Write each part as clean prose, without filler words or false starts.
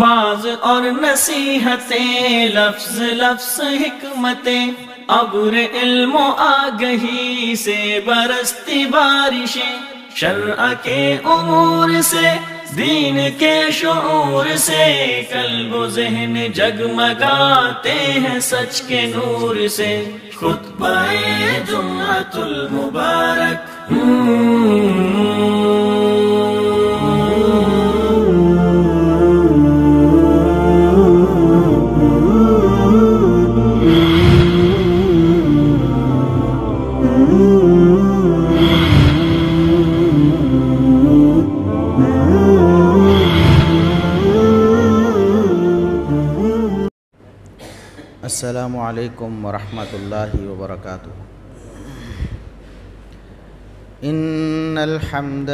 Was اور نصیحتیں، لفظ لفظ حکمتیں، ابر علم و آگہی سے برستی بارشیں، شرع کے امور سے، دین کے شعور سے، قلب و ذہن جگمگاتے ہیں سچ کے نور سے۔ خطبہ جمعۃ المبارک، السلام علیکم ورحمۃ اللہ وبرکاتہ۔ ان الحمد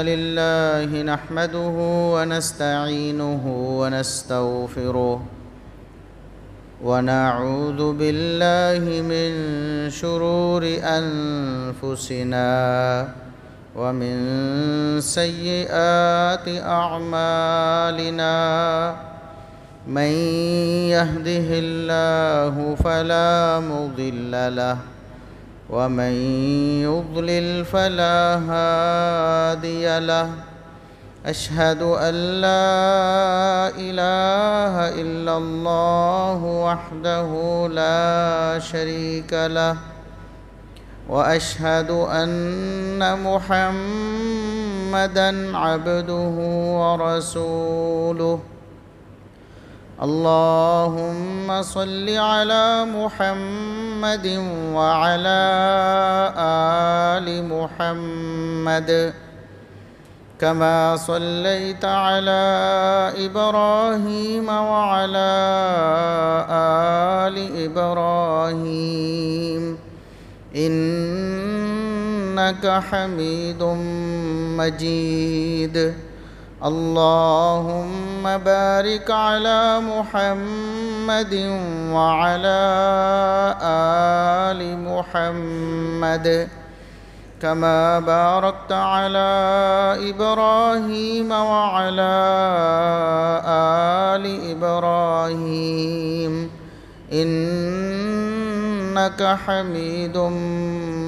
للہ نحمده ونستعینه ونستغفره ونعوذ باللہ من شرور انفسنا ومن سیئات اعمالنا، من يهده الله فلا مضل له ومن يضلل فلا هادي له، اشهد ان لا اله الا الله وحده لا شريك له، واشهد ان محمدا عبده ورسوله۔ اللهم صل على محمد وعلى آل محمد كما صليت على إبراهيم وعلى آل إبراهيم إنك حميد مجيد۔ اللهم بارك على محمد وعلى آل محمد كما باركت على إبراهيم وعلى آل إبراهيم إنك حميد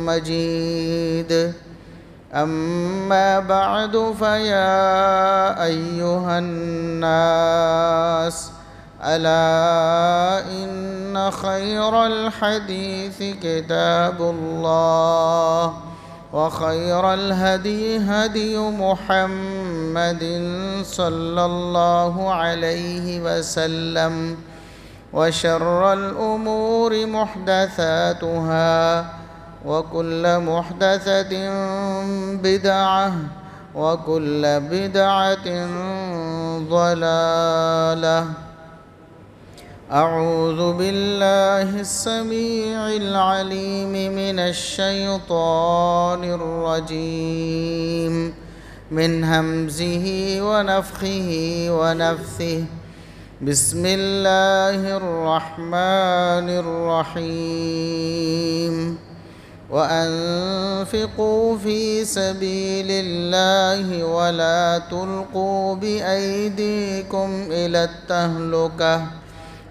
مجيد۔ أما بعد، فيا أيها الناس، ألا إن خير الحديث كتاب الله، وخير الهدي هدي محمد صلى الله عليه وسلم، وشر الأمور محدثاتها، وكل محدثة بدعة، وكل بدعة ضلالة۔ أعوذ بالله السميع العليم من الشيطان الرجيم، من همزه ونفخه ونفثه، بسم الله الرحمن الرحيم۔ وأنفقوا في سبيل الله ولا تلقوا بأيديكم إلى التهلكة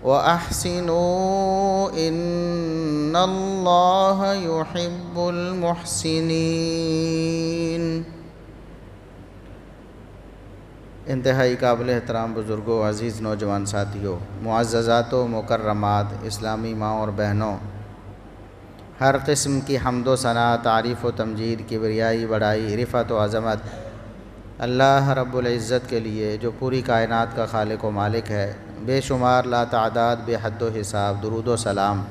وأحسنوا إن الله يحب المحسنين۔ انتہائی قابل احترام بزرگوں، عزیز نوجوان ساتھیوں، معززات و مکرمات، اسلامی ماں اور بہنوں، ہر قسم کی حمد و ثنا، تعریف و تمجید، کبریائی، بڑائی، رفعت و عظمت اللہ رب العزت کے لیے جو پوری کائنات کا خالق و مالک ہے۔ بے شمار لا تعداد بے حد و حساب درود و سلام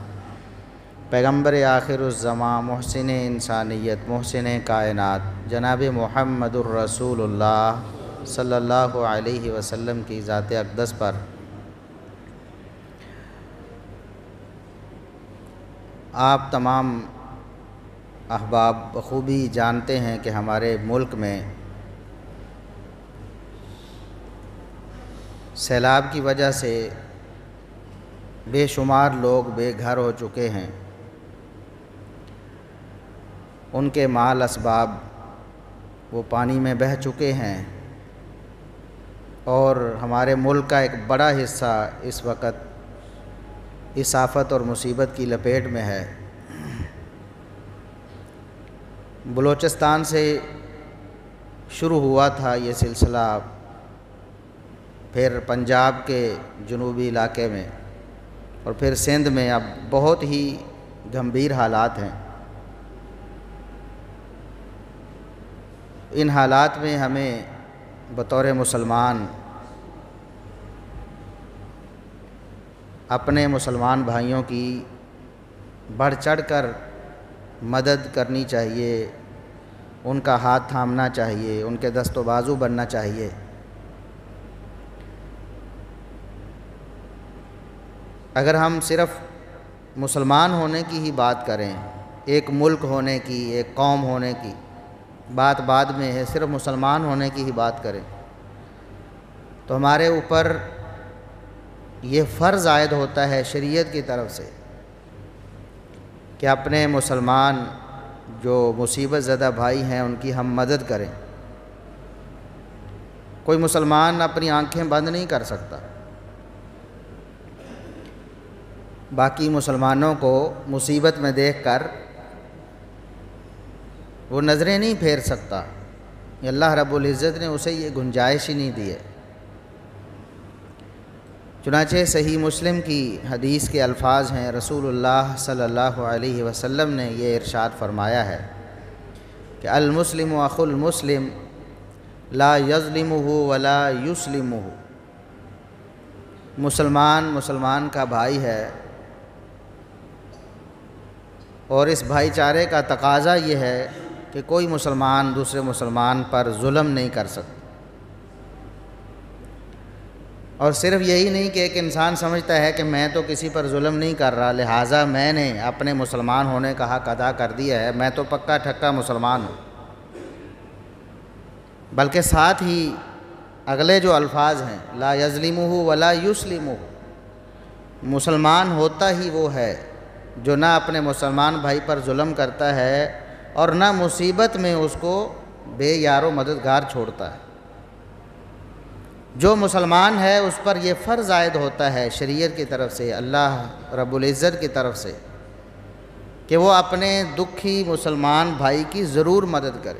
پیغمبر آخر الزماں، محسن انسانیت، محسن کائنات، جناب محمد الرسول اللہ صلی اللہ علیہ وسلم کی ذات اقدس پر۔ آپ تمام احباب بخوبی جانتے ہیں کہ ہمارے ملک میں سیلاب کی وجہ سے بے شمار لوگ بے گھر ہو چکے ہیں۔ ان کے مال اسباب وہ پانی میں بہہ چکے ہیں اور ہمارے ملک کا ایک بڑا حصہ اس وقت اس آفت اور مصیبت کی لپیٹ میں ہے۔ بلوچستان سے شروع ہوا تھا یہ سلسلہ، پھر پنجاب کے جنوبی علاقے میں اور پھر سندھ میں اب بہت ہی گمبھیر حالات ہیں۔ ان حالات میں ہمیں بطور مسلمان اپنے مسلمان بھائیوں کی بڑھ چڑھ کر مدد کرنی چاہیے، ان کا ہاتھ تھامنا چاہیے، ان کے دست و بازو بننا چاہیے۔ اگر ہم صرف مسلمان ہونے کی ہی بات کریں، ایک ملک ہونے کی، ایک قوم ہونے کی بات بعد میں ہے، صرف مسلمان ہونے کی ہی بات کریں تو ہمارے اوپر یہ فرض عائد ہوتا ہے شریعت کی طرف سے کہ اپنے مسلمان جو مصیبت زدہ بھائی ہیں ان کی ہم مدد کریں۔ کوئی مسلمان اپنی آنکھیں بند نہیں کر سکتا، باقی مسلمانوں کو مصیبت میں دیکھ کر وہ نظریں نہیں پھیر سکتا، اللہ رب العزت نے اسے یہ گنجائش ہی نہیں دی ہے۔ چنانچہ صحیح مسلم کی حدیث کے الفاظ ہیں، رسول اللہ صلی اللہ علیہ وسلم نے یہ ارشاد فرمایا ہے کہ المسلم اخو المسلم لا یظلمہ ولا یسلمہ، مسلمان کا بھائی ہے اور اس بھائی چارے کا تقاضا یہ ہے کہ کوئی مسلمان دوسرے مسلمان پر ظلم نہیں کر سکتا۔ اور صرف یہی نہیں کہ ایک انسان سمجھتا ہے کہ میں تو کسی پر ظلم نہیں کر رہا لہٰذا میں نے اپنے مسلمان ہونے کا حق ادا کر دیا ہے، میں تو پکا ٹھکا مسلمان ہوں، بلکہ ساتھ ہی اگلے جو الفاظ ہیں لا یظلمہ ولا یسلمہ، مسلمان ہوتا ہی وہ ہے جو نہ اپنے مسلمان بھائی پر ظلم کرتا ہے اور نہ مصیبت میں اس کو بے یار و مددگار چھوڑتا ہے۔ جو مسلمان ہے اس پر یہ فرض عائد ہوتا ہے شریعت کی طرف سے، اللہ رب العزت کی طرف سے، کہ وہ اپنے دکھی مسلمان بھائی کی ضرور مدد کرے،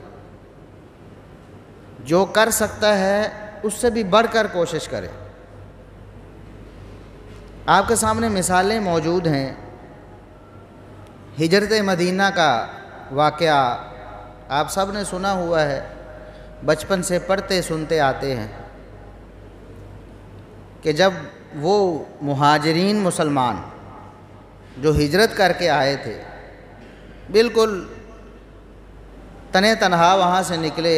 جو کر سکتا ہے اس سے بھی بڑھ کر کوشش کرے۔ آپ کے سامنے مثالیں موجود ہیں۔ ہجرت مدینہ کا واقعہ آپ سب نے سنا ہوا ہے، بچپن سے پڑھتے سنتے آتے ہیں کہ جب وہ مہاجرین مسلمان جو ہجرت کر کے آئے تھے بالکل تنے تنہا وہاں سے نکلے،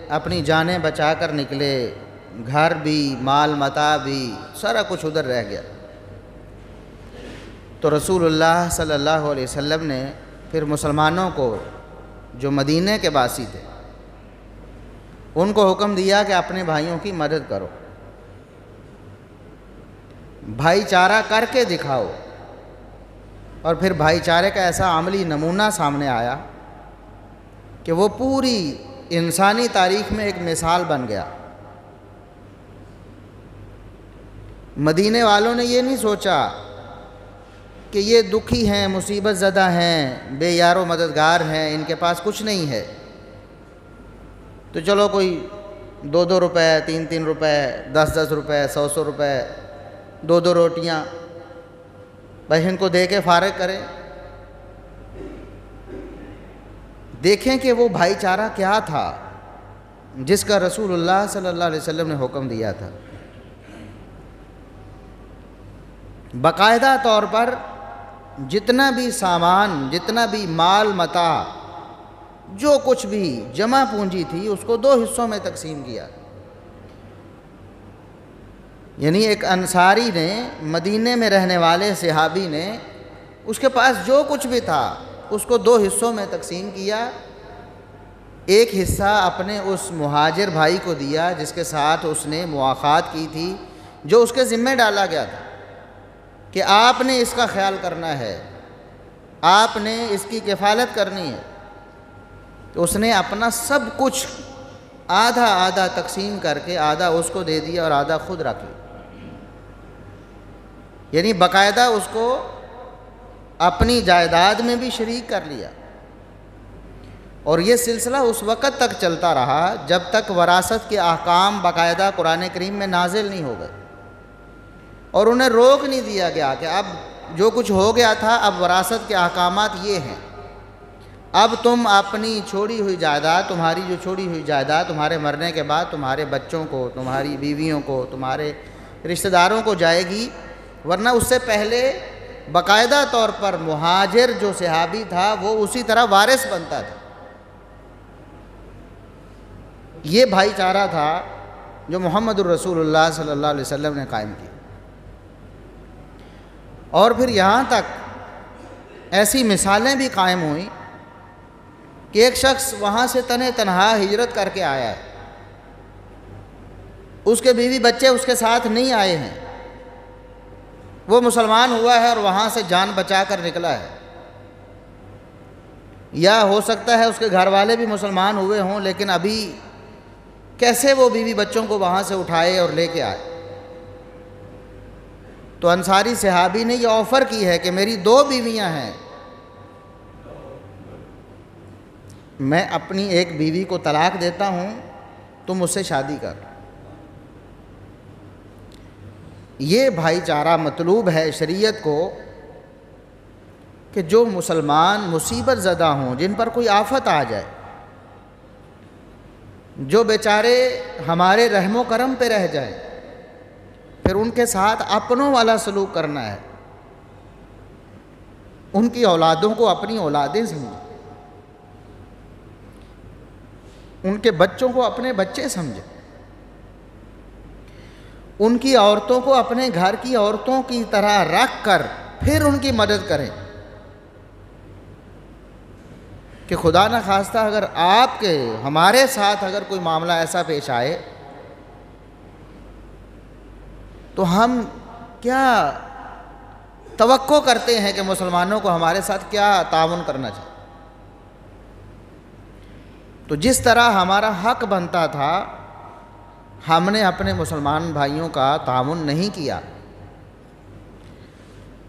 اپنی جانیں بچا کر نکلے، گھر بھی مال متاع بھی سارا کچھ ادھر رہ گیا، تو رسول اللہ صلی اللہ علیہ وسلم نے پھر مسلمانوں کو جو مدینہ کے باسی تھے ان کو حکم دیا کہ اپنے بھائیوں کی مدد کرو، بھائی چارہ کر کے دکھاؤ۔ اور پھر بھائی چارے کا ایسا عملی نمونہ سامنے آیا کہ وہ پوری انسانی تاریخ میں ایک مثال بن گیا۔ مدینے والوں نے یہ نہیں سوچا کہ یہ دکھی ہیں، مصیبت زدہ ہیں، بے یار و مددگار ہیں، ان کے پاس کچھ نہیں ہے تو چلو کوئی 2 روپے 3 روپے 10 روپے 100 روپے 2 روٹیاں بھائی ان کو دے کے فارغ کریں۔ دیکھیں کہ وہ بھائی چارہ کیا تھا جس کا رسول اللہ صلی اللہ علیہ وسلم نے حکم دیا تھا۔ باقاعدہ طور پر جتنا بھی سامان، جتنا بھی مال متاع، جو کچھ بھی جمع پونجی تھی اس کو 2 حصوں میں تقسیم کیا۔ یعنی ایک انصاری نے، مدینے میں رہنے والے صحابی نے، اس کے پاس جو کچھ بھی تھا اس کو 2 حصوں میں تقسیم کیا۔ ایک حصہ اپنے اس مہاجر بھائی کو دیا جس کے ساتھ اس نے مواخات کی تھی، جو اس کے ذمہ ڈالا گیا تھا کہ آپ نے اس کا خیال کرنا ہے، آپ نے اس کی کفالت کرنی ہے، تو اس نے اپنا سب کچھ آدھا آدھا تقسیم کر کے آدھا اس کو دے دیا اور آدھا خود رکھ لیا، یعنی باقاعدہ اس کو اپنی جائیداد میں بھی شریک کر لیا۔ اور یہ سلسلہ اس وقت تک چلتا رہا جب تک وراثت کے احکام باقاعدہ قرآن کریم میں نازل نہیں ہو گئے، اور انہیں روک نہیں دیا گیا کہ اب جو کچھ ہو گیا تھا اب وراثت کے احکامات یہ ہیں، اب تم اپنی چھوڑی ہوئی جائیداد، تمہاری جو چھوڑی ہوئی جائیداد تمہارے مرنے کے بعد تمہارے بچوں کو، تمہاری بیویوں کو، تمہارے رشتہ داروں کو جائے گی، ورنہ اس سے پہلے باقاعدہ طور پر مہاجر جو صحابی تھا وہ اسی طرح وارث بنتا تھا۔ یہ بھائی چارہ تھا جو محمد الرسول اللہ صلی اللہ علیہ وسلم نے قائم کیا۔ اور پھر یہاں تک ایسی مثالیں بھی قائم ہوئیں کہ ایک شخص وہاں سے تنہا ہجرت کر کے آیا ہے، اس کے بیوی بچے اس کے ساتھ نہیں آئے ہیں، وہ مسلمان ہوا ہے اور وہاں سے جان بچا کر نکلا ہے، یا ہو سکتا ہے اس کے گھر والے بھی مسلمان ہوئے ہوں لیکن ابھی کیسے وہ بیوی بچوں کو وہاں سے اٹھائے اور لے کے آئے۔ تو انصاری صحابی نے یہ آفر کی ہے کہ میری 2 بیویاں ہیں، میں اپنی ایک بیوی کو طلاق دیتا ہوں، تم مجھ سے شادی کر۔ یہ بھائی چارہ مطلوب ہے شریعت کو کہ جو مسلمان مصیبت زدہ ہوں، جن پر کوئی آفت آ جائے، جو بیچارے ہمارے رحم و کرم پہ رہ جائیں، پھر ان کے ساتھ اپنوں والا سلوک کرنا ہے، ان کی اولادوں کو اپنی اولادیں سمجھیں، ان کے بچوں کو اپنے بچے سمجھیں، ان کی عورتوں کو اپنے گھر کی عورتوں کی طرح رکھ کر پھر ان کی مدد کریں کہ خدا نہ خواستہ اگر آپ کے ہمارے ساتھ اگر کوئی معاملہ ایسا پیش آئے تو ہم کیا توقع کرتے ہیں کہ مسلمانوں کو ہمارے ساتھ کیا تعاون کرنا چاہیے۔ تو جس طرح ہمارا حق بنتا تھا ہم نے اپنے مسلمان بھائیوں کا تعاون نہیں کیا،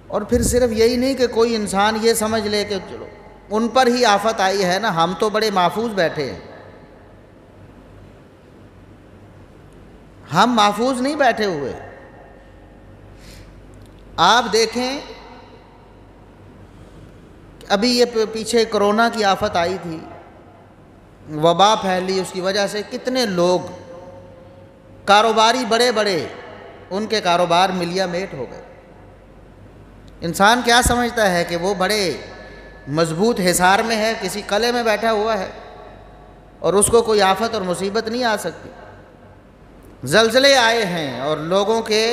اور پھر صرف یہی نہیں کہ کوئی انسان یہ سمجھ لے کہ چلو ان پر ہی آفت آئی ہے نا، ہم تو بڑے محفوظ بیٹھے ہیں۔ ہم محفوظ نہیں بیٹھے ہوئے۔ آپ دیکھیں ابھی یہ پیچھے کرونا کی آفت آئی تھی، وبا پھیلی، اس کی وجہ سے کتنے لوگ کاروباری بڑے بڑے ان کے کاروبار ملیا میٹ ہو گئے۔ انسان کیا سمجھتا ہے کہ وہ بڑے مضبوط حصار میں ہے، کسی قلعے میں بیٹھا ہوا ہے اور اس کو کوئی آفت اور مصیبت نہیں آ سکتی۔ زلزلے آئے ہیں اور لوگوں کے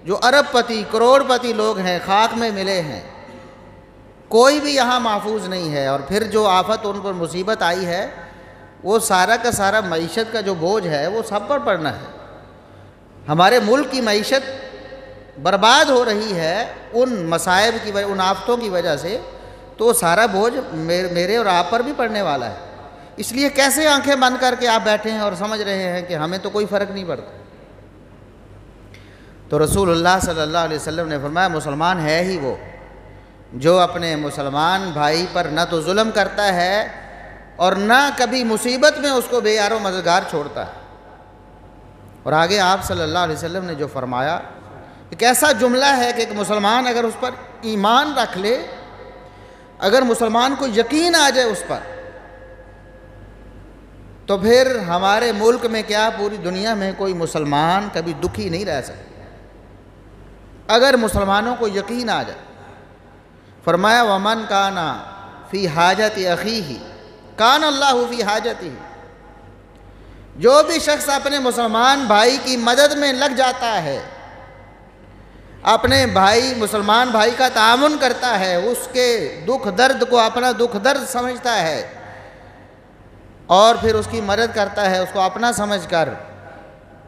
جو ارب پتی کروڑ پتی لوگ ہیں خاک میں ملے ہیں، کوئی بھی یہاں محفوظ نہیں ہے، اور پھر جو آفت ان پر مصیبت آئی ہے وہ سارا کا سارا معیشت کا جو بوجھ ہے وہ سب پر پڑنا ہے۔ ہمارے ملک کی معیشت برباد ہو رہی ہے ان مصائب کی وجہ، ان آفتوں کی وجہ سے، تو وہ سارا بوجھ میرے اور آپ پر بھی پڑنے والا ہے۔ اس لیے کیسے آنکھیں بند کر کے آپ بیٹھے ہیں اور سمجھ رہے ہیں کہ ہمیں تو کوئی فرق نہیں پڑتا۔ تو رسول اللہ صلی اللہ علیہ وسلم نے فرمایا مسلمان ہے ہی وہ جو اپنے مسلمان بھائی پر نہ تو ظلم کرتا ہے اور نہ کبھی مصیبت میں اس کو بے یار و مددگار چھوڑتا ہے۔ اور آگے آپ صلی اللہ علیہ وسلم نے جو فرمایا ایک ایسا جملہ ہے کہ ایک مسلمان اگر اس پر ایمان رکھ لے، اگر مسلمان کو یقین آ جائے اس پر، تو پھر ہمارے ملک میں کیا پوری دنیا میں کوئی مسلمان کبھی دکھی نہیں رہ سکتا۔ اگر مسلمانوں کو یقین آ جائے، فرمایا وَمَنْ كَانَ فِي حَاجَةِ أَخِيهِ كَانَ اللَّهُ فِي حَاجَتِهِ، جو بھی شخص اپنے مسلمان بھائی کی مدد میں لگ جاتا ہے، اپنے بھائی مسلمان بھائی کا تعاون کرتا ہے، اس کے دکھ درد کو اپنا دکھ درد سمجھتا ہے اور پھر اس کی مدد کرتا ہے اس کو اپنا سمجھ کر،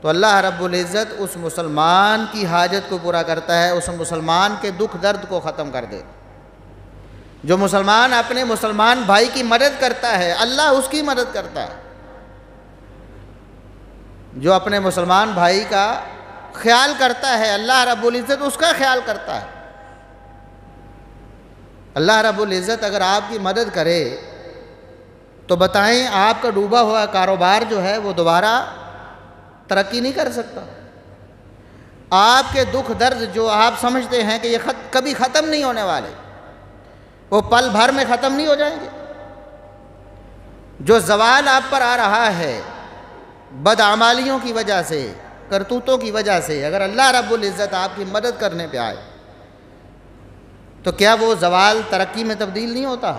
تو اللہ رب العزت اس مسلمان کی حاجت کو پورا کرتا ہے، اس مسلمان کے دکھ درد کو ختم کر دے۔ جو مسلمان اپنے مسلمان بھائی کی مدد کرتا ہے اللہ اس کی مدد کرتا ہے۔ جو اپنے مسلمان بھائی کا خیال کرتا ہے اللہ رب العزت اس کا خیال کرتا ہے۔ اللہ رب العزت اگر آپ کی مدد کرے تو بتائیں آپ کا ڈوبا ہوا کاروبار جو ہے وہ دوبارہ ترقی نہیں کر سکتا؟ آپ کے دکھ درد جو آپ سمجھتے ہیں کہ یہ کبھی ختم نہیں ہونے والے، وہ پل بھر میں ختم نہیں ہو جائیں گے؟ جو زوال آپ پر آ رہا ہے بدعمالیوں کی وجہ سے، کرتوتوں کی وجہ سے، اگر اللہ رب العزت آپ کی مدد کرنے پہ آئے تو کیا وہ زوال ترقی میں تبدیل نہیں ہوتا؟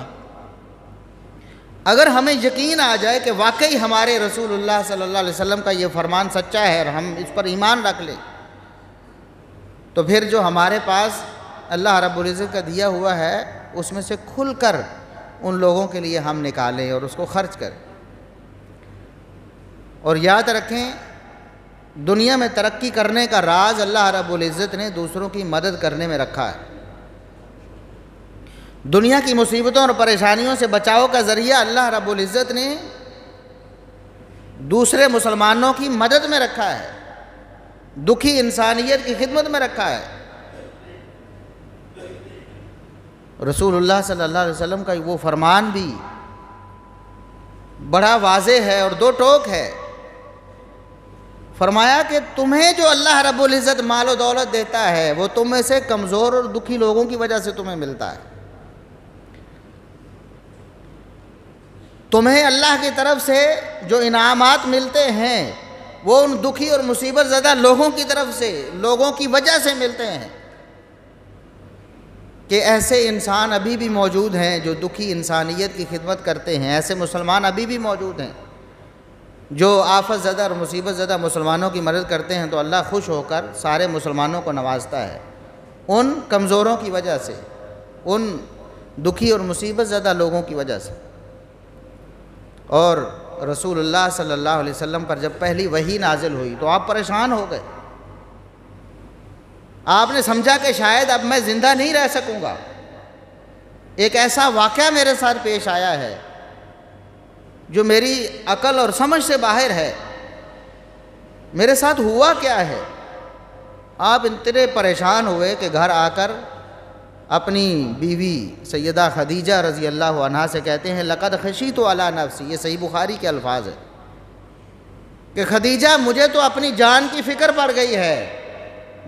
اگر ہمیں یقین آ جائے کہ واقعی ہمارے رسول اللہ صلی اللہ علیہ وسلم کا یہ فرمان سچا ہے اور ہم اس پر ایمان رکھ لیں، تو پھر جو ہمارے پاس اللہ رب العزت کا دیا ہوا ہے اس میں سے کھل کر ان لوگوں کے لیے ہم نکالیں اور اس کو خرچ کریں۔ اور یاد رکھیں، دنیا میں ترقی کرنے کا راز اللہ رب العزت نے دوسروں کی مدد کرنے میں رکھا ہے۔ دنیا کی مصیبتوں اور پریشانیوں سے بچاؤ کا ذریعہ اللہ رب العزت نے دوسرے مسلمانوں کی مدد میں رکھا ہے، دکھی انسانیت کی خدمت میں رکھا ہے۔ رسول اللہ صلی اللہ علیہ وسلم کا وہ فرمان بھی بڑا واضح ہے اور دو ٹوک ہے۔ فرمایا کہ تمہیں جو اللہ رب العزت مال و دولت دیتا ہے وہ تم میں سے کمزور اور دکھی لوگوں کی وجہ سے تمہیں ملتا ہے۔ تمہیں اللہ کی طرف سے جو انعامات ملتے ہیں وہ ان دکھی اور مصیبت زدہ لوگوں کی طرف سے، لوگوں کی وجہ سے ملتے ہیں، کہ ایسے انسان ابھی بھی موجود ہیں جو دکھی انسانیت کی خدمت کرتے ہیں، ایسے مسلمان ابھی بھی موجود ہیں جو آفت زدہ اور مصیبت زدہ مسلمانوں کی مدد کرتے ہیں، تو اللہ خوش ہو کر سارے مسلمانوں کو نوازتا ہے ان کمزوروں کی وجہ سے، ان دکھی اور مصیبت زدہ لوگوں کی وجہ سے۔ اور رسول اللہ صلی اللہ علیہ وسلم پر جب پہلی وحی نازل ہوئی تو آپ پریشان ہو گئے، آپ نے سمجھا کہ شاید اب میں زندہ نہیں رہ سکوں گا، ایک ایسا واقعہ میرے ساتھ پیش آیا ہے جو میری عقل اور سمجھ سے باہر ہے، میرے ساتھ ہوا کیا ہے؟ آپ اتنے پریشان ہوئے کہ گھر آ کر اپنی بیوی سیدہ خدیجہ رضی اللہ عنہا سے کہتے ہیں لقد خشیت علی نفسی، یہ صحیح بخاری کے الفاظ ہیں کہ خدیجہ مجھے تو اپنی جان کی فکر پڑ گئی ہے،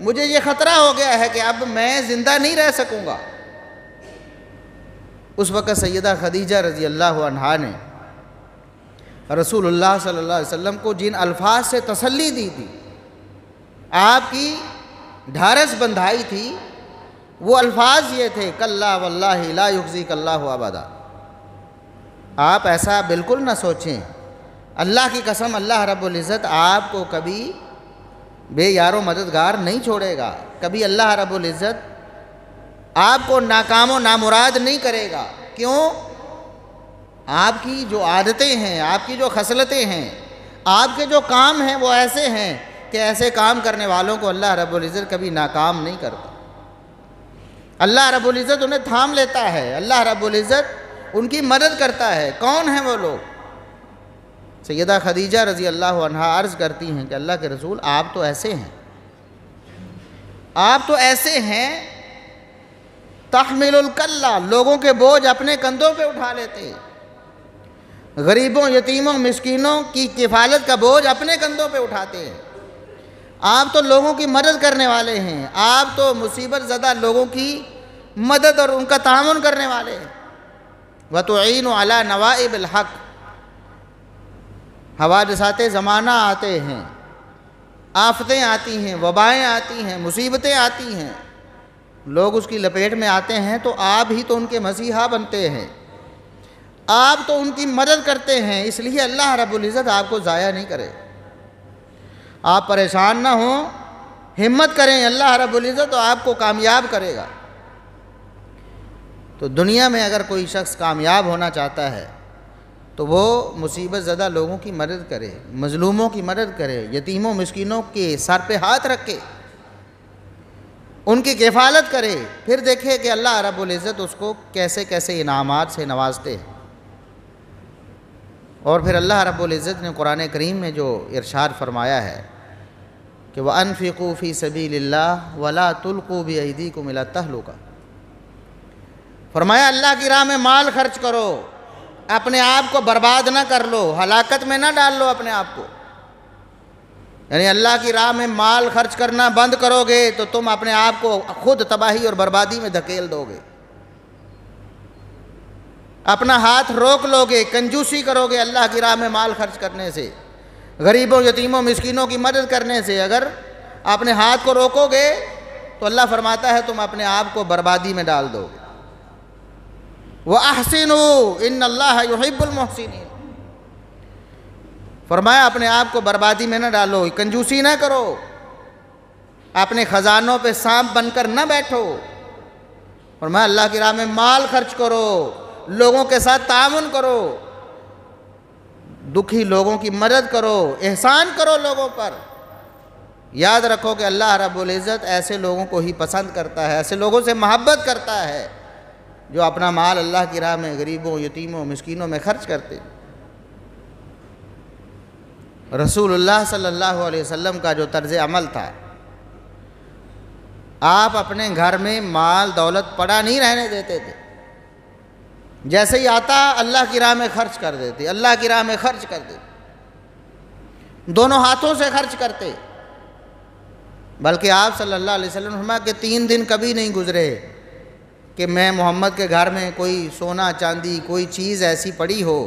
مجھے یہ خطرہ ہو گیا ہے کہ اب میں زندہ نہیں رہ سکوں گا۔ اس وقت سیدہ خدیجہ رضی اللہ عنہا نے رسول اللہ صلی اللہ علیہ وسلم کو جن الفاظ سے تسلی دی تھی، آپ کی ڈھارس بندھائی تھی، وہ الفاظ یہ تھے کلا واللہ لا یخزیک اللہ ابدا، آپ ایسا بالکل نہ سوچیں، اللہ کی قسم اللہ رب العزت آپ کو کبھی بے یار و مددگار نہیں چھوڑے گا، کبھی اللہ رب العزت آپ کو ناکام و نامراد نہیں کرے گا۔ کیوں؟ آپ کی جو عادتیں ہیں، آپ کی جو خصلتیں ہیں، آپ کے جو کام ہیں وہ ایسے ہیں کہ ایسے کام کرنے والوں کو اللہ رب العزت کبھی ناکام نہیں کرتا، اللہ رب العزت انہیں تھام لیتا ہے، اللہ رب العزت ان کی مدد کرتا ہے۔ کون ہیں وہ لوگ؟ سیدہ خدیجہ رضی اللہ عنہا عرض کرتی ہیں کہ اللہ کے رسول آپ تو ایسے ہیں، آپ تو ایسے ہیں تحمل الکلہ، لوگوں کے بوجھ اپنے کندھوں پہ اٹھا لیتے ہیں، غریبوں یتیموں مسکینوں کی کفالت کا بوجھ اپنے کندھوں پہ اٹھاتے ہیں، آپ تو لوگوں کی مدد کرنے والے ہیں، آپ تو مصیبت زدہ لوگوں کی مدد اور ان کا تعاون کرنے والے ہیں۔ وَتُعِينُ عَلَى نَوَائِبِ الْحَقِّ، حوادثات زمانہ آتے ہیں، آفتیں آتی ہیں، وبائیں آتی ہیں، مصیبتیں آتی ہیں، لوگ اس کی لپیٹ میں آتے ہیں تو آپ ہی تو ان کے مسیحا بنتے ہیں، آپ تو ان کی مدد کرتے ہیں، اس لیے اللہ رب العزت آپ کو ضائع نہیں کرے۔ آپ پریشان نہ ہوں، ہمت کریں، اللہ رب العزت تو آپ کو کامیاب کرے گا۔ تو دنیا میں اگر کوئی شخص کامیاب ہونا چاہتا ہے تو وہ مصیبت زدہ لوگوں کی مدد کرے، مظلوموں کی مدد کرے، یتیموں مسکینوں کے سر پہ ہاتھ رکھے، ان کی کفالت کرے، پھر دیکھے کہ اللہ رب العزت اس کو کیسے کیسے انعامات سے نوازتے ہیں۔ اور پھر اللہ رب العزت نے قرآن کریم میں جو ارشاد فرمایا ہے کہ وَأَنفِقُوا فِي سَبِيلِ اللَّهِ وَلَا تُلْقُوا بِأَيْدِيكُمْ إِلَى التَّهْلُكَةِ، فرمایا اللہ کی راہ میں مال خرچ کرو، اپنے آپ کو برباد نہ کر لو، ہلاکت میں نہ ڈال لو اپنے آپ کو۔ یعنی اللہ کی راہ میں مال خرچ کرنا بند کرو گے تو تم اپنے آپ کو خود تباہی اور بربادی میں دھکیل دو گے، اپنا ہاتھ روک لو گے، کنجوسی کرو گے اللہ کی راہ میں مال خرچ کرنے سے، غریبوں یتیموں مسکینوں کی مدد کرنے سے۔ اگر اپنے ہاتھ کو روکو گے تو اللہ فرماتا ہے تم اپنے آپ کو بربادی میں ڈال دو گے۔ وَأَحْسِنُوا إِنَّ اللَّهَ يُحِبُّ الْمُحْسِنِينَ، فرمایا اپنے آپ کو بربادی میں نہ ڈالو، کنجوسی نہ کرو، اپنے خزانوں پہ سانپ بن کر نہ بیٹھو۔ فرمایا اللہ کی راہ میں مال خرچ کرو، لوگوں کے ساتھ تعاون کرو، دکھی لوگوں کی مدد کرو، احسان کرو لوگوں پر۔ یاد رکھو کہ اللہ رب العزت ایسے لوگوں کو ہی پسند کرتا ہے، ایسے لوگوں سے محبت کرتا ہے جو اپنا مال اللہ کی راہ میں غریبوں یتیموں مسکینوں میں خرچ کرتے۔ رسول اللہ صلی اللہ علیہ وسلم کا جو طرز عمل تھا، آپ اپنے گھر میں مال دولت پڑا نہیں رہنے دیتے تھے، جیسے ہی آتا اللہ کی راہ میں خرچ کر دیتے، اللہ کی راہ میں خرچ کر دیتے، دونوں ہاتھوں سے خرچ کرتے۔ بلکہ آپ صلی اللہ علیہ وسلم نے فرمایا کہ 3 دن کبھی نہیں گزرے کہ میں محمد کے گھر میں کوئی سونا چاندی کوئی چیز ایسی پڑی ہو،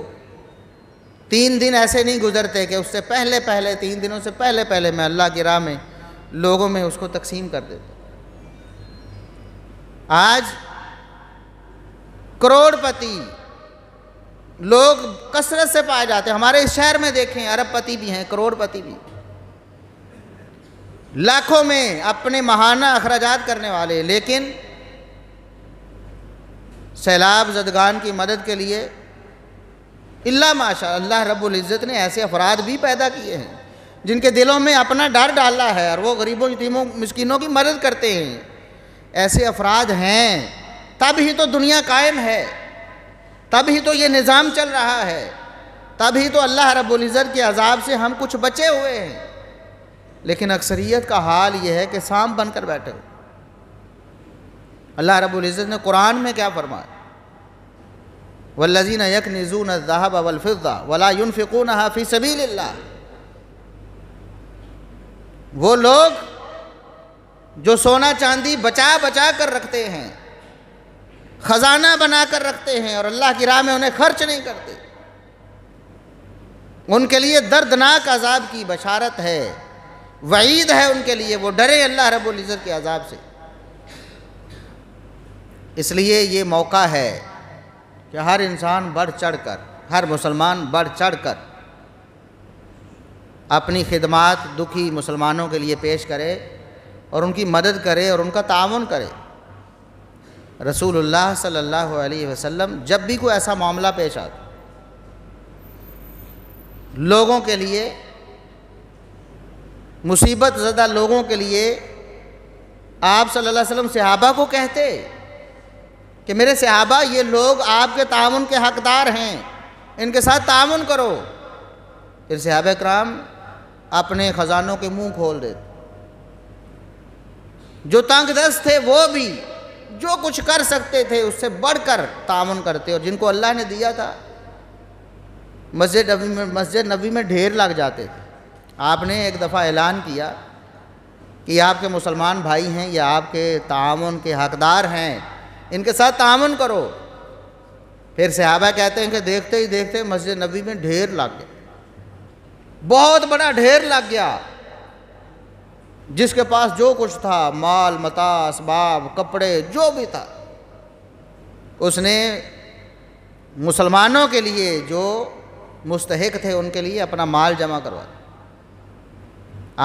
3 دن ایسے نہیں گزرتے کہ اس سے پہلے 3 دنوں سے پہلے میں اللہ کی راہ میں لوگوں میں اس کو تقسیم کر دیتا۔ آج کروڑ پتی لوگ کثرت سے پائے جاتے ہیں، ہمارے اس شہر میں دیکھیں ارب پتی بھی ہیں، کروڑ پتی بھی، لاکھوں میں اپنے ماہانہ اخراجات کرنے والے، لیکن سیلاب زدگان کی مدد کے لیے اللہ ماشاء اللہ رب العزت نے ایسے افراد بھی پیدا کیے ہیں جن کے دلوں میں اپنا ڈر ڈالا ہے اور وہ غریبوں یتیموں مسکینوں کی مدد کرتے ہیں۔ ایسے افراد ہیں، تب ہی تو دنیا قائم ہے، تب ہی تو یہ نظام چل رہا ہے، تب ہی تو اللہ رب العزت کے عذاب سے ہم کچھ بچے ہوئے ہیں۔ لیکن اکثریت کا حال یہ ہے کہ سانپ بن کر بیٹھے۔ اللہ رب العزت نے قرآن میں کیا فرمایا؟ وَالَّذِينَ يَكْنِزُونَ الذَّهَبَ وَالْفِضَّةَ وَلَا يُنْفِقُونَهَا فِي سَبِيلِ اللَّهِ، وہ لوگ جو سونا چاندی بچا بچا کر رکھتے ہیں، خزانہ بنا کر رکھتے ہیں اور اللہ کی راہ میں انہیں خرچ نہیں کرتے، ان کے لیے دردناک عذاب کی بشارت ہے، وعید ہے ان کے لیے، وہ ڈرے اللہ رب العزت کے عذاب سے۔ اس لیے یہ موقع ہے کہ ہر انسان بڑھ چڑھ کر، ہر مسلمان بڑھ چڑھ کر اپنی خدمات دکھی مسلمانوں کے لیے پیش کرے اور ان کی مدد کرے اور ان کا تعاون کرے۔ رسول اللہ صلی اللہ علیہ وسلم جب بھی کوئی ایسا معاملہ پیش آتا لوگوں کے لیے، مصیبت زدہ لوگوں کے لیے، آپ صلی اللہ علیہ وسلم صحابہ کو کہتے کہ میرے صحابہ یہ لوگ آپ کے تعاون کے حقدار ہیں، ان کے ساتھ تعاون کرو۔ پھر صحابہ کرام اپنے خزانوں کے منہ کھول دیتے، جو تنگ دست تھے وہ بھی جو کچھ کر سکتے تھے اس سے بڑھ کر تعاون کرتے، اور جن کو اللہ نے دیا تھا مسجد نبوی میں ڈھیر لگ جاتے تھے۔ آپ نے ایک دفعہ اعلان کیا کہ یہ آپ کے مسلمان بھائی ہیں، یہ آپ کے تعاون کے حقدار ہیں، ان کے ساتھ تعاون کرو۔ پھر صحابہ کہتے ہیں کہ دیکھتے ہی دیکھتے مسجد نبوی میں ڈھیر لگ گیا، بہت بڑا ڈھیر لگ گیا۔ جس کے پاس جو کچھ تھا، مال متاع اسباب کپڑے جو بھی تھا، اس نے مسلمانوں کے لیے جو مستحق تھے ان کے لیے اپنا مال جمع کروا دیا۔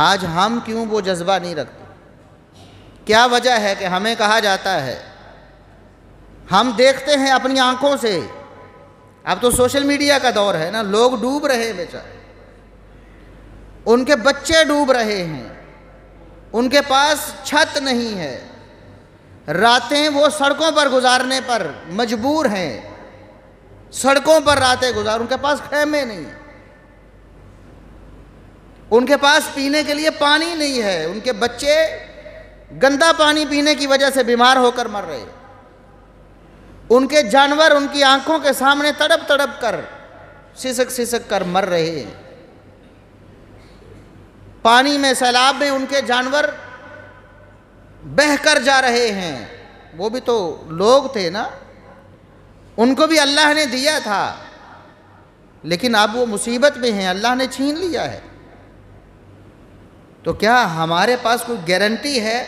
آج ہم کیوں وہ جذبہ نہیں رکھتے؟ کیا وجہ ہے کہ ہمیں کہا جاتا ہے، ہم دیکھتے ہیں اپنی آنکھوں سے، اب تو سوشل میڈیا کا دور ہے نا، لوگ ڈوب رہے ہیں بیچارے، ان کے بچے ڈوب رہے ہیں، ان کے پاس چھت نہیں ہے، راتیں وہ سڑکوں پر گزارنے پر مجبور ہیں، سڑکوں پر راتیں گزار، ان کے پاس خیمے نہیں ہیں، ان کے پاس پینے کے لیے پانی نہیں ہے، ان کے بچے گندا پانی پینے کی وجہ سے بیمار ہو کر مر رہے ہیں، ان کے جانور ان کی آنکھوں کے سامنے تڑپ تڑپ کر سسک سسک کر مر رہے ہیں، پانی میں سیلاب میں ان کے جانور بہہ کر جا رہے ہیں۔ وہ بھی تو لوگ تھے نا، ان کو بھی اللہ نے دیا تھا، لیکن اب وہ مصیبت میں ہیں، اللہ نے چھین لیا ہے۔ تو کیا ہمارے پاس کوئی گارنٹی ہے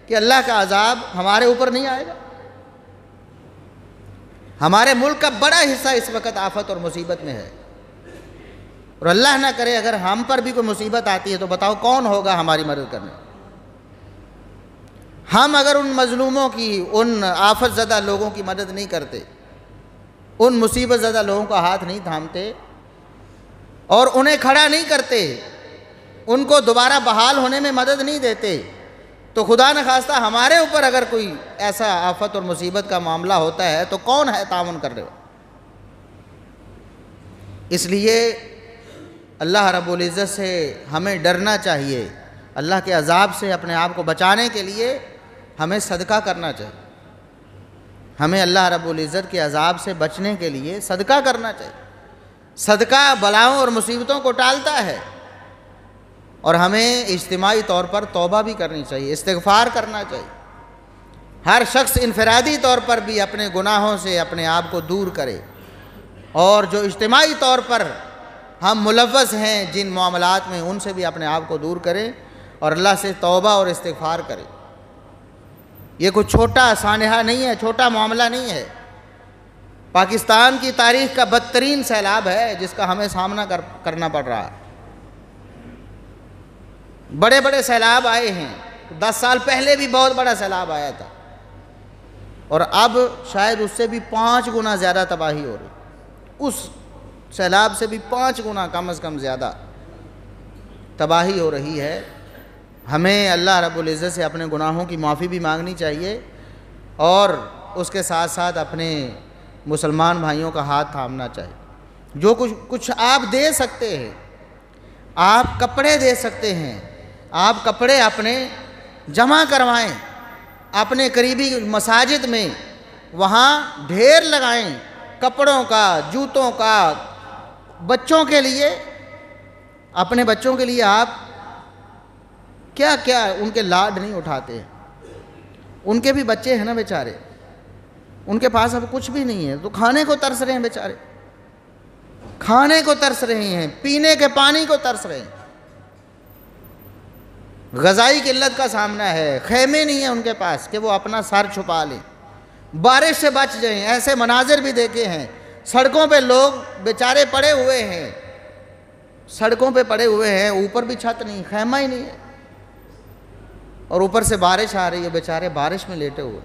کہ اللہ کا عذاب ہمارے اوپر نہیں آئے گا؟ ہمارے ملک کا بڑا حصہ اس وقت آفت اور مصیبت میں ہے، اور اللہ نہ کرے اگر ہم پر بھی کوئی مصیبت آتی ہے تو بتاؤ کون ہوگا ہماری مدد کرنے؟ ہم اگر ان مظلوموں کی، ان آفت زدہ لوگوں کی مدد نہیں کرتے، ان مصیبت زدہ لوگوں کا ہاتھ نہیں تھامتے اور انہیں کھڑا نہیں کرتے، ان کو دوبارہ بحال ہونے میں مدد نہیں دیتے، تو خدا نخواستہ ہمارے اوپر اگر کوئی ایسا آفت اور مصیبت کا معاملہ ہوتا ہے تو کون ہے تعاون کرنے والا؟ اس لیے اللہ رب العزت سے ہمیں ڈرنا چاہیے، اللہ کے عذاب سے اپنے آپ کو بچانے کے لیے ہمیں صدقہ کرنا چاہیے، ہمیں اللہ رب العزت کے عذاب سے بچنے کے لیے صدقہ کرنا چاہیے۔ صدقہ بلاؤں اور مصیبتوں کو ٹالتا ہے، اور ہمیں اجتماعی طور پر توبہ بھی کرنی چاہیے، استغفار کرنا چاہیے۔ ہر شخص انفرادی طور پر بھی اپنے گناہوں سے اپنے آپ کو دور کرے، اور جو اجتماعی طور پر ہم ملوث ہیں جن معاملات میں، ان سے بھی اپنے آپ کو دور کریں اور اللہ سے توبہ اور استغفار کریں۔ یہ کوئی چھوٹا سانحہ نہیں ہے، چھوٹا معاملہ نہیں ہے۔ پاکستان کی تاریخ کا بدترین سیلاب ہے جس کا ہمیں سامنا کرنا پڑ رہا ہے۔ بڑے بڑے سیلاب آئے ہیں، 10 سال پہلے بھی بہت بڑا سیلاب آیا تھا، اور اب شاید اس سے بھی 5 گنا زیادہ تباہی ہو رہی، اس سیلاب سے بھی 5 گنا کم از کم زیادہ تباہی ہو رہی ہے۔ ہمیں اللہ رب العزت سے اپنے گناہوں کی معافی بھی مانگنی چاہیے، اور اس کے ساتھ ساتھ اپنے مسلمان بھائیوں کا ہاتھ تھامنا چاہیے۔ جو کچھ آپ دے سکتے ہیں، آپ کپڑے دے سکتے ہیں، آپ کپڑے اپنے جمع کروائیں، اپنے قریبی مساجد میں وہاں ڈھیر لگائیں کپڑوں کا، جوتوں کا، بچوں کے لیے، اپنے بچوں کے لیے آپ کیا کیا ان کے لاڈ نہیں اٹھاتے ہیں؟ ان کے بھی بچے ہیں نا بیچارے، ان کے پاس اب کچھ بھی نہیں ہے، تو کھانے کو ترس رہے ہیں بیچارے، کھانے کو ترس رہے ہیں، پینے کے پانی کو ترس رہے ہیں، غذائی قلت کا سامنا ہے، خیمے نہیں ہیں ان کے پاس کہ وہ اپنا سر چھپا لیں، بارش سے بچ جائیں۔ ایسے مناظر بھی دیکھے ہیں، سڑکوں پہ لوگ بیچارے پڑے ہوئے ہیں، سڑکوں پہ پڑے ہوئے ہیں، اوپر بھی چھت نہیں، خیمہ ہی نہیں ہے، اور اوپر سے بارش آ رہی ہے، بیچارے بارش میں لیٹے ہوئے،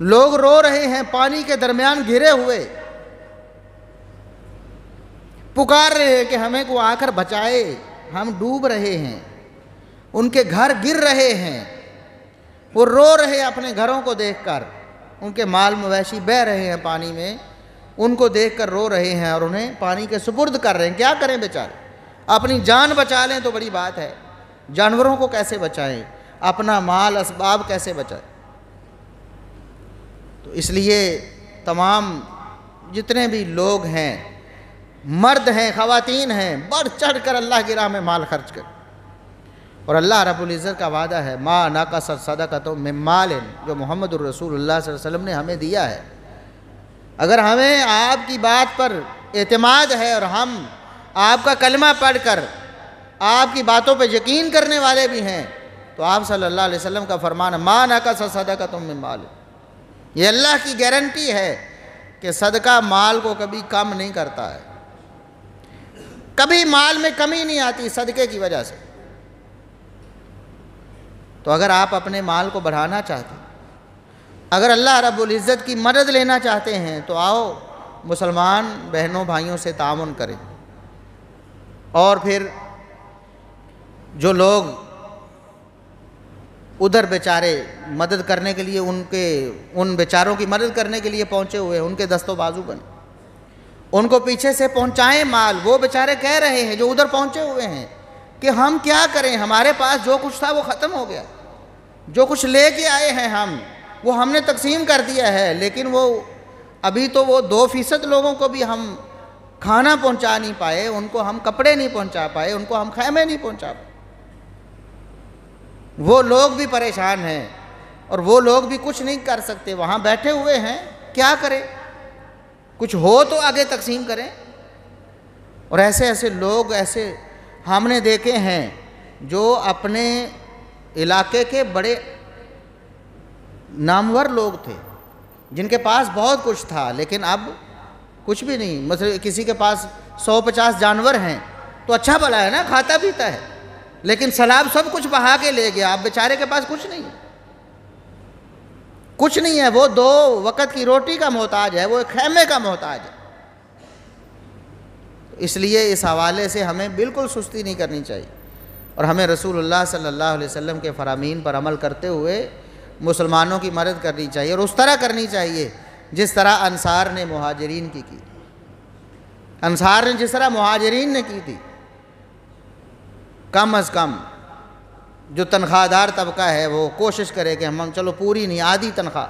لوگ رو رہے ہیں پانی کے درمیان گھرے ہوئے، پکار رہے ہیں کہ ہمیں کو آ کر بچائے، ہم ڈوب رہے ہیں، ان کے گھر گر رہے ہیں، وہ رو رہے ہیں اپنے گھروں کو دیکھ کر، ان کے مال مویشی بہہ رہے ہیں پانی میں، ان کو دیکھ کر رو رہے ہیں اور انہیں پانی کے سپرد کر رہے ہیں۔ کیا کریں بیچارے؟ اپنی جان بچا لیں تو بڑی بات ہے، جانوروں کو کیسے بچائیں، اپنا مال اسباب کیسے بچائیں؟ تو اس لیے تمام جتنے بھی لوگ ہیں، مرد ہیں، خواتین ہیں، بڑھ چڑھ کر اللہ کی راہ میں مال خرچ کریں، اور اللہ رب العزت کا وعدہ ہے ما نقصت صدقۃ من مال، جو محمد الرسول اللہ صلی اللہ علیہ وسلم نے ہمیں دیا ہے۔ اگر ہمیں آپ کی بات پر اعتماد ہے اور ہم آپ کا کلمہ پڑھ کر آپ کی باتوں پہ یقین کرنے والے بھی ہیں، تو آپ صلی اللہ علیہ وسلم کا فرمان ہے ما نقصت صدقۃ من مال، یہ اللہ کی گارنٹی ہے کہ صدقہ مال کو کبھی کم نہیں کرتا ہے، کبھی مال میں کمی نہیں آتی صدقے کی وجہ سے۔ تو اگر آپ اپنے مال کو بڑھانا چاہتے ہیں، اگر اللہ رب العزت کی مدد لینا چاہتے ہیں، تو آؤ مسلمان بہنوں بھائیوں سے تعاون کریں، اور پھر جو لوگ ادھر بیچارے مدد کرنے کے لیے ان بیچاروں کی مدد کرنے کے لیے پہنچے ہوئے ہیں، ان کے دست و بازو بنے، ان کو پیچھے سے پہنچائیں مال۔ وہ بیچارے کہہ رہے ہیں جو ادھر پہنچے ہوئے ہیں کہ ہم کیا کریں، ہمارے پاس جو کچھ تھا وہ ختم ہو گیا، جو کچھ لے کے آئے ہیں ہم نے تقسیم کر دیا ہے، لیکن وہ ابھی تو وہ 2% لوگوں کو بھی ہم کھانا پہنچا نہیں پائے، ان کو ہم کپڑے نہیں پہنچا پائے، ان کو ہم خیمے نہیں پہنچا پائے۔ وہ لوگ بھی پریشان ہیں اور وہ لوگ بھی کچھ نہیں کر سکتے، وہاں بیٹھے ہوئے ہیں، کیا کریں؟ کچھ ہو تو آگے تقسیم کریں۔ اور ایسے لوگ ہم نے دیکھے ہیں جو اپنے علاقے کے بڑے نامور لوگ تھے، جن کے پاس بہت کچھ تھا، لیکن اب کچھ بھی نہیں۔ مثلا کسی کے پاس 150 جانور ہیں تو اچھا بھلا ہے نا، کھاتا پیتا ہے، لیکن سیلاب سب کچھ بہا کے لے گیا، اب بیچارے کے پاس کچھ نہیں ہے، وہ 2 وقت کی روٹی کا محتاج ہے، وہ ایک خیمے کا محتاج ہے۔ اس لیے اس حوالے سے ہمیں بالکل سستی نہیں کرنی چاہیے، اور ہمیں رسول اللہ صلی اللہ علیہ وسلم کے فرامین پر عمل کرتے ہوئے مسلمانوں کی مدد کرنی چاہیے، اور اس طرح کرنی چاہیے جس طرح انصار نے مہاجرین کی انصار نے جس طرح مہاجرین نے کی تھی۔ کم از کم جو تنخواہ دار طبقہ ہے وہ کوشش کرے کہ ہم چلو پوری نہیں، آدھی تنخواہ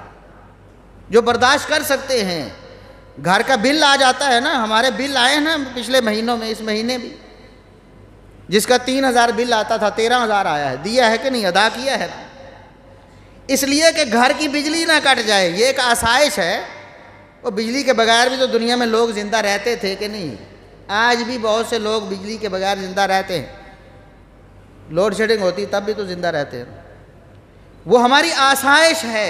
جو برداشت کر سکتے ہیں۔ گھر کا بل آ جاتا ہے نا، ہمارے بل آئے نا پچھلے مہینوں میں، اس مہینے بھی جس کا 3000 بل آتا تھا 13000 آیا ہے، دیا ہے کہ نہیں؟ ادا کیا ہے نا، اس لیے کہ گھر کی بجلی نہ کٹ جائے، یہ ایک آسائش ہے۔ وہ بجلی کے بغیر بھی تو دنیا میں لوگ زندہ رہتے تھے کہ نہیں؟ آج بھی بہت سے لوگ بجلی کے بغیر زندہ رہتے ہیں، لوڈ شیڈنگ ہوتی تب بھی تو زندہ رہتے ہیں۔ وہ ہماری آسائش ہے،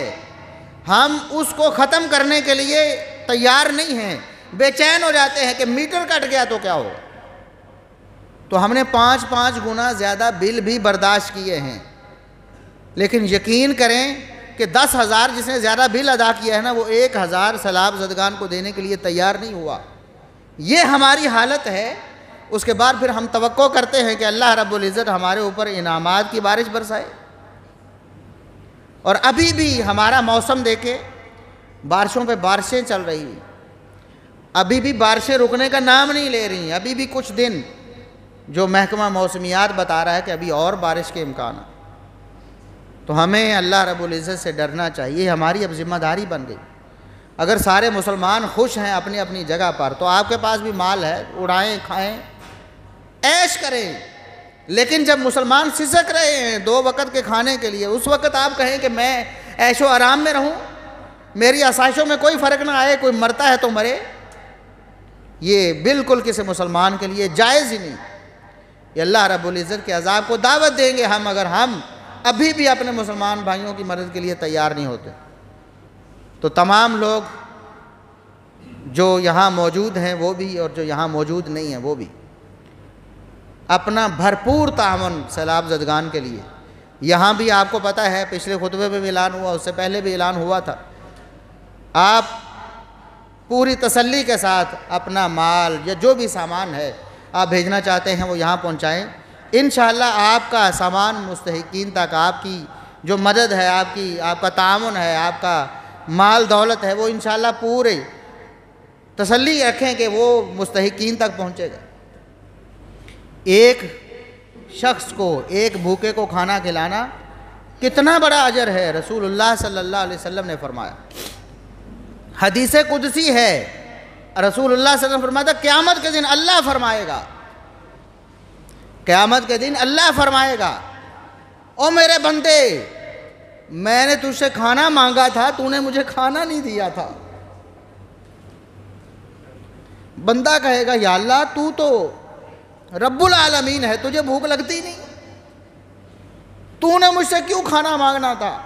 ہم اس کو ختم کرنے کے لیے تیار نہیں ہیں، بے چین ہو جاتے ہیں کہ میٹر کٹ گیا تو کیا ہوگا۔ تو ہم نے 5 گنا زیادہ بل بھی برداشت کیے ہیں، لیکن یقین کریں کہ 10,000 جس نے زیادہ بل ادا کیا ہے نا، وہ 1,000 سیلاب زدگان کو دینے کے لیے تیار نہیں ہوا۔ یہ ہماری حالت ہے۔ اس کے بعد پھر ہم توقع کرتے ہیں کہ اللہ رب العزت ہمارے اوپر انعامات کی بارش برسائے۔ اور ابھی بھی ہمارا موسم دیکھے، بارشوں پہ بارشیں چل رہی ہیں، ابھی بھی بارشیں رکنے کا نام نہیں لے رہی ہیں، ابھی بھی کچھ دن جو محکمہ موسمیات بتا رہا ہے کہ ابھی اور بارش کے امکان ہیں۔ تو ہمیں اللہ رب العزت سے ڈرنا چاہیے، ہماری اب ذمہ داری بن گئی۔ اگر سارے مسلمان خوش ہیں اپنی اپنی جگہ پر تو آپ کے پاس بھی مال ہے، اڑائیں کھائیں عیش کریں، لیکن جب مسلمان سسک رہے ہیں 2 وقت کے کھانے کے لیے، اس وقت آپ کہیں کہ میں عیش و آرام میں رہوں، میری آسائشوں میں کوئی فرق نہ آئے، کوئی مرتا ہے تو مرے، یہ بالکل کسی مسلمان کے لیے جائز ہی نہیں۔ یہ اللہ رب العزت کے عذاب کو دعوت دیں گے ہم، اگر ہم ابھی بھی اپنے مسلمان بھائیوں کی مدد کے لیے تیار نہیں ہوتے۔ تو تمام لوگ جو یہاں موجود ہیں وہ بھی، اور جو یہاں موجود نہیں ہیں وہ بھی، اپنا بھرپور تعاون سیلاب زدگان کے لیے۔ یہاں بھی آپ کو پتہ ہے پچھلے خطبے میں بھی اعلان ہوا، اس سے پہلے بھی اعلان ہوا تھا، آپ پوری تسلی کے ساتھ اپنا مال یا جو بھی سامان ہے آپ بھیجنا چاہتے ہیں وہ یہاں پہنچائیں۔ انشاءاللہ آپ کا سامان مستحقین تک، آپ کی جو مدد ہے، آپ کا تعاون ہے، آپ کا مال دولت ہے، وہ انشاءاللہ پورے تسلی رکھیں کہ وہ مستحقین تک پہنچے گا۔ ایک شخص کو، ایک بھوکے کو کھانا کھلانا کتنا بڑا اجر ہے، رسول اللہ صلی اللہ علیہ وسلم نے فرمایا۔ حدیث قدسی ہے، رسول اللہ صلی اللہ علیہ وسلم فرماتا قیامت کے دن اللہ فرمائے گا، قیامت کے دن اللہ فرمائے گا، او میرے بندے، میں نے تجھ سے کھانا مانگا تھا، تو نے مجھے کھانا نہیں دیا تھا۔ بندہ کہے گا یا اللہ تو تو رب العالمین ہے، تجھے بھوک لگتی نہیں، تو نے مجھ سے کیوں کھانا مانگنا تھا؟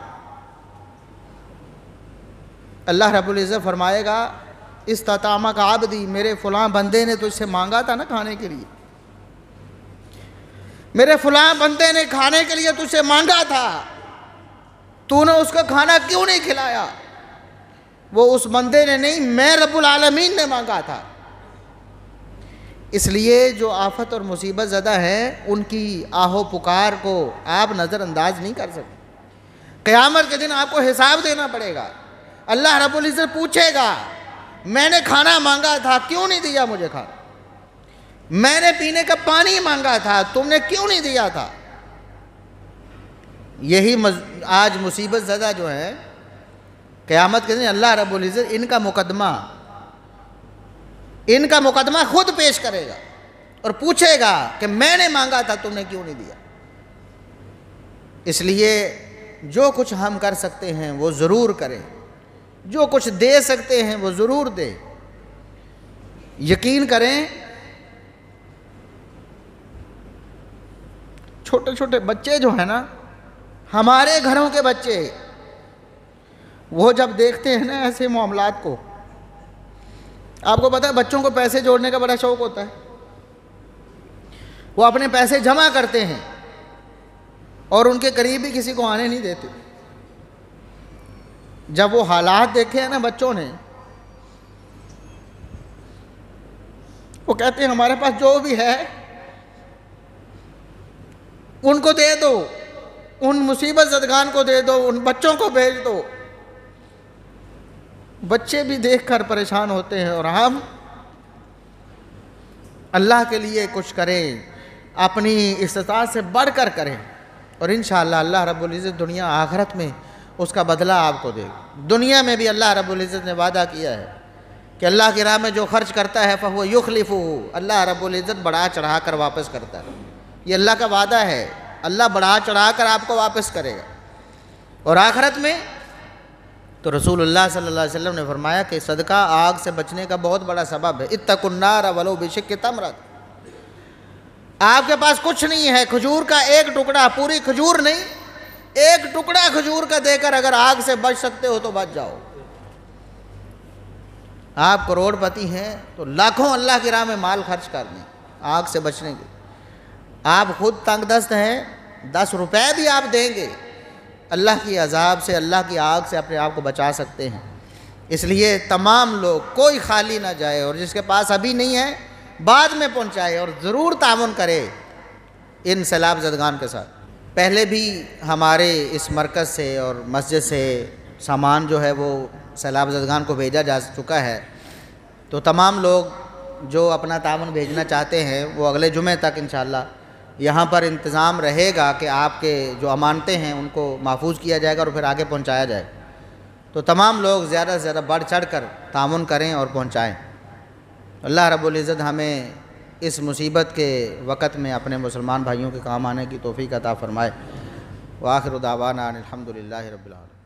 اللہ رب العزت فرمائے گا استطعمک عبدی، میرے فلاں بندے نے تجھ سے مانگا تھا نا کھانے کے لیے، میرے فلاں بندے نے کھانے کے لیے تجھ سے مانگا تھا، تو نے اس کو کھانا کیوں نہیں کھلایا؟ وہ اس بندے نے نہیں، میں رب العالمین نے مانگا تھا۔ اس لیے جو آفت اور مصیبت زدہ ہیں ان کی آہ و پکار کو آپ نظر انداز نہیں کر سکتے۔ قیامت کے دن آپ کو حساب دینا پڑے گا. اللہ رب العزت پوچھے گا میں نے کھانا مانگا تھا کیوں نہیں دیا مجھے کھانا, میں نے پینے کا پانی مانگا تھا تم نے کیوں نہیں دیا تھا. یہی آج مصیبت زدہ جو ہے قیامت کے دن اللہ رب العزت ان کا مقدمہ خود پیش کرے گا اور پوچھے گا کہ میں نے مانگا تھا تم نے کیوں نہیں دیا. اس لیے جو کچھ ہم کر سکتے ہیں وہ ضرور کریں, جو کچھ دے سکتے ہیں وہ ضرور دیں. یقین کریں چھوٹے چھوٹے بچے جو ہیں نا, ہمارے گھروں کے بچے, وہ جب دیکھتے ہیں نا ایسے معاملات کو, آپ کو پتہ ہے بچوں کو پیسے جوڑنے کا بڑا شوق ہوتا ہے, وہ اپنے پیسے جمع کرتے ہیں اور ان کے قریب بھی کسی کو آنے نہیں دیتے. جب وہ حالات دیکھے ہیں نا بچوں نے, وہ کہتے ہیں ہمارے پاس جو بھی ہے ان کو دے دو, ان مصیبت زدگان کو دے دو, ان بچوں کو بھیج دو. بچے بھی دیکھ کر پریشان ہوتے ہیں. اور ہم اللہ کے لیے کچھ کریں, اپنی استطاعت سے بڑھ کر کریں, اور انشاءاللہ اللہ رب العزت دنیا آخرت میں اس کا بدلہ آپ کو دے گا. دنیا میں بھی اللہ رب العزت نے وعدہ کیا ہے کہ اللہ کی راہ میں جو خرچ کرتا ہے فَهُوَ يُخْلِفُهُ, اللہ رب العزت بڑھا چڑھا کر واپس کرتا ہے. یہ اللہ کا وعدہ ہے, اللہ بڑھا چڑھا کر آپ کو واپس کرے گا. اور آخرت میں تو رسول اللہ صلی اللہ علیہ وسلم نے فرمایا کہ صدقہ آگ سے بچنے کا بہت بڑا سبب ہے. اتقوا النار ولو بشق تمرۃ. آپ کے پاس کچھ نہیں ہے, کھجور کا ایک ٹکڑا, پوری کھجور نہیں, ایک ٹکڑا کھجور کا دے کر اگر آگ سے بچ سکتے ہو تو بچ جاؤ. آپ کروڑ پتی ہیں تو لاکھوں اللہ کی راہ میں مال خرچ کر دیں آگ سے بچنے کے. آپ خود تنگ دست ہیں, 10 روپے بھی آپ دیں گے, اللہ کی عذاب سے, اللہ کی آگ سے اپنے آپ کو بچا سکتے ہیں. اس لیے تمام لوگ کوئی خالی نہ جائے, اور جس کے پاس ابھی نہیں ہے بعد میں پہنچائے, اور ضرور تعاون کرے ان سیلاب زدگان کے ساتھ. پہلے بھی ہمارے اس مرکز سے اور مسجد سے سامان جو ہے وہ سیلاب زدگان کو بھیجا جا چکا ہے. تو تمام لوگ جو اپنا تعاون بھیجنا چاہتے ہیں وہ اگلے جمعے تک انشاءاللہ یہاں پر انتظام رہے گا کہ آپ کے جو امانتیں ہیں ان کو محفوظ کیا جائے گا اور پھر آگے پہنچایا جائے. تو تمام لوگ زیادہ سے زیادہ بڑھ چڑھ کر تعاون کریں اور پہنچائیں. اللہ رب العزت ہمیں اس مصیبت کے وقت میں اپنے مسلمان بھائیوں کے کام آنے کی توفیق عطا فرمائے. وآخر دعوانا ان الحمد للہ رب العالمین.